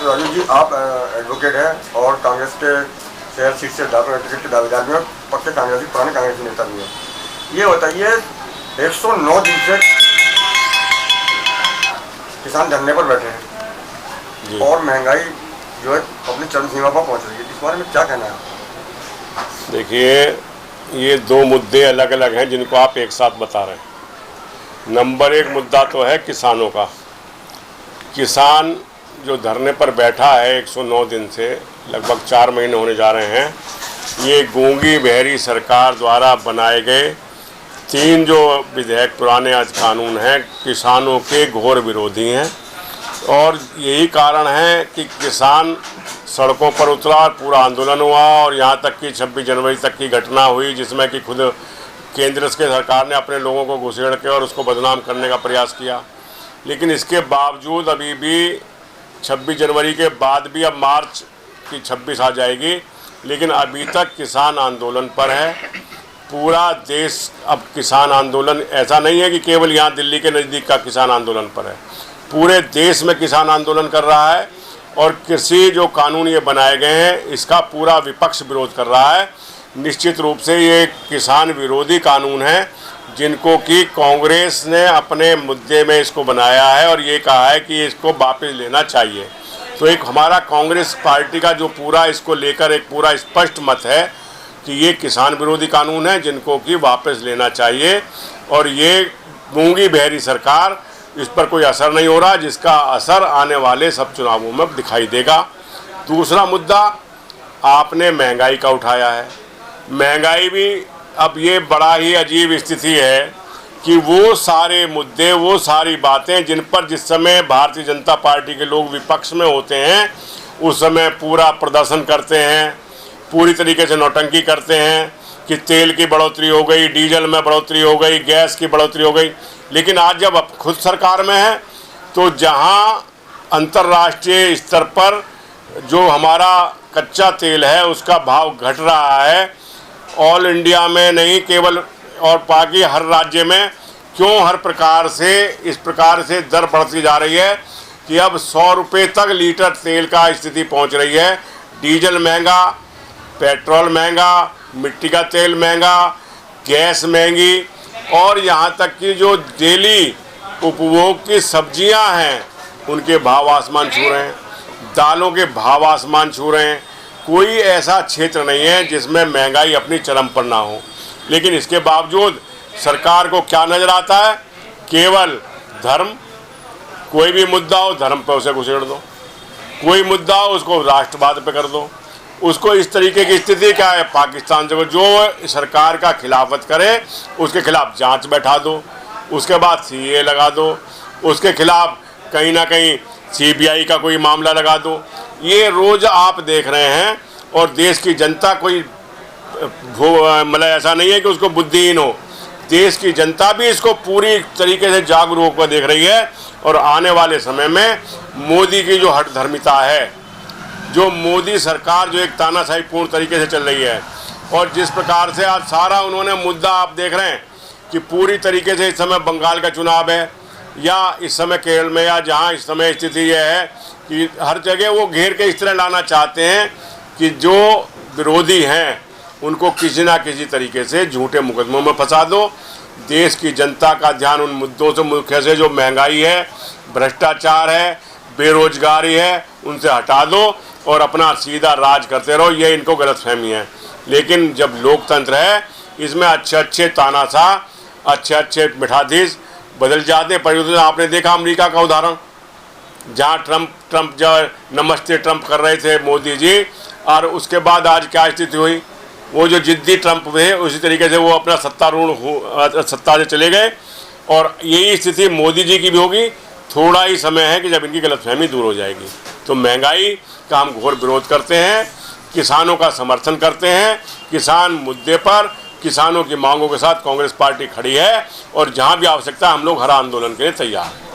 Doctor Raju ji, आप advocate हैं और कांग्रेस के शहर सीट से टिकट के दावेदार भी हैं, पक्के कांग्रेसी पुराने कांग्रेसी नेता भी हैं। ये बताइए, 109 दिन से किसान धरने पर बैठे हैं और महंगाई जो है अपनी चरम सीमा पर पहुंच रही है, इस बारे में क्या कहना है? देखिए, ये दो मुद्दे अलग अलग हैं जिनको आप एक साथ बता रहे हैं। नंबर एक मुद्दा तो है किसानों का। किसान जो धरने पर बैठा है 109 दिन से, लगभग 4 महीने होने जा रहे हैं, ये गूंगी बहरी सरकार द्वारा बनाए गए 3 जो विधेयक पुराने आज कानून हैं, किसानों के घोर विरोधी हैं। और यही कारण है कि किसान सड़कों पर उतरा और पूरा आंदोलन हुआ और यहाँ तक कि 26 जनवरी तक की घटना हुई, जिसमें कि खुद केंद्र की सरकार ने अपने लोगों को घुसेड़ के और उसको बदनाम करने का प्रयास किया। लेकिन इसके बावजूद अभी भी 26 जनवरी के बाद भी अब मार्च की 26 आ जाएगी, लेकिन अभी तक किसान आंदोलन पर है। पूरा देश अब किसान आंदोलन, ऐसा नहीं है कि केवल यहाँ दिल्ली के नज़दीक का किसान आंदोलन पर है, पूरे देश में किसान आंदोलन कर रहा है। और कृषि जो कानून ये बनाए गए हैं, इसका पूरा विपक्ष विरोध कर रहा है। निश्चित रूप से ये किसान विरोधी कानून है, जिनको कि कांग्रेस ने अपने मुद्दे में इसको बनाया है और ये कहा है कि इसको वापस लेना चाहिए। तो एक हमारा कांग्रेस पार्टी का जो पूरा इसको लेकर एक पूरा स्पष्ट मत है कि ये किसान विरोधी कानून है, जिनको कि वापस लेना चाहिए। और ये गूंगी बहरी सरकार, इस पर कोई असर नहीं हो रहा, जिसका असर आने वाले सब चुनावों में दिखाई देगा। दूसरा मुद्दा आपने महंगाई का उठाया है। महंगाई भी अब ये बड़ा ही अजीब स्थिति है कि वो सारे मुद्दे, वो सारी बातें जिन पर जिस समय भारतीय जनता पार्टी के लोग विपक्ष में होते हैं, उस समय पूरा प्रदर्शन करते हैं, पूरी तरीके से नौटंकी करते हैं कि तेल की बढ़ोतरी हो गई, डीजल में बढ़ोतरी हो गई, गैस की बढ़ोतरी हो गई। लेकिन आज जब अब खुद सरकार में है, तो जहां अंतर्राष्ट्रीय स्तर पर जो हमारा कच्चा तेल है उसका भाव घट रहा है, ऑल इंडिया में नहीं केवल और बाकी हर राज्य में, क्यों हर प्रकार से इस प्रकार से दर बढ़ती जा रही है कि अब 100 रुपये तक लीटर तेल का स्थिति पहुंच रही है। डीजल महंगा, पेट्रोल महंगा, मिट्टी का तेल महंगा, गैस महंगी, और यहाँ तक कि जो डेली उपभोग की सब्जियां हैं उनके भाव आसमान छू रहे हैं, दालों के भाव आसमान छू रहे हैं। कोई ऐसा क्षेत्र नहीं है जिसमें महंगाई अपनी चरम पर ना हो। लेकिन इसके बावजूद सरकार को क्या नज़र आता है? केवल धर्म, कोई भी मुद्दा हो धर्म पर उसे घुसेड़ दो, कोई मुद्दा हो उसको राष्ट्रवाद पे कर दो। उसको इस तरीके की स्थिति क्या है, पाकिस्तान से जो सरकार का खिलाफत करे उसके खिलाफ जांच बैठा दो, उसके बाद सीए लगा दो, उसके खिलाफ कहीं ना कहीं सीबीआई का कोई मामला लगा दो। ये रोज़ आप देख रहे हैं। और देश की जनता कोई मतलब ऐसा नहीं है कि उसको बुद्धिहीन हो, देश की जनता भी इसको पूरी तरीके से जागरूक होकर देख रही है। और आने वाले समय में मोदी की जो हठधर्मिता है, जो मोदी सरकार जो एक तानाशाही पूर्ण तरीके से चल रही है, और जिस प्रकार से आज सारा उन्होंने मुद्दा आप देख रहे हैं कि पूरी तरीके से इस समय बंगाल का चुनाव है या इस समय केरल में, या जहां इस समय स्थिति यह है कि हर जगह वो घेर के इस तरह लाना चाहते हैं कि जो विरोधी हैं उनको किसी ना किसी तरीके से झूठे मुकदमों में फंसा दो। देश की जनता का ध्यान उन मुद्दों से, मुख्य से जो महंगाई है, भ्रष्टाचार है, बेरोजगारी है, उनसे हटा दो और अपना सीधा राज करते रहो। ये इनको गलतफहमी है। लेकिन जब लोकतंत्र है, इसमें अच्छे अच्छे तानाशाह, अच्छे अच्छे मिठाधीस बदल जाते हैं। परिवर्तन आपने देखा अमेरिका का उदाहरण, जहाँ ट्रंप जो नमस्ते ट्रंप कर रहे थे मोदी जी, और उसके बाद आज क्या स्थिति हुई, वो जो जिद्दी ट्रंप थे उसी तरीके से वो अपना सत्ता से चले गए। और यही स्थिति मोदी जी की भी होगी। थोड़ा ही समय है कि जब इनकी गलतफहमी दूर हो जाएगी। तो महंगाई का हम घोर विरोध करते हैं, किसानों का समर्थन करते हैं। किसान मुद्दे पर, किसानों की मांगों के साथ कांग्रेस पार्टी खड़ी है और जहां भी आवश्यकता हम लोग हर आंदोलन के लिए तैयार हैं।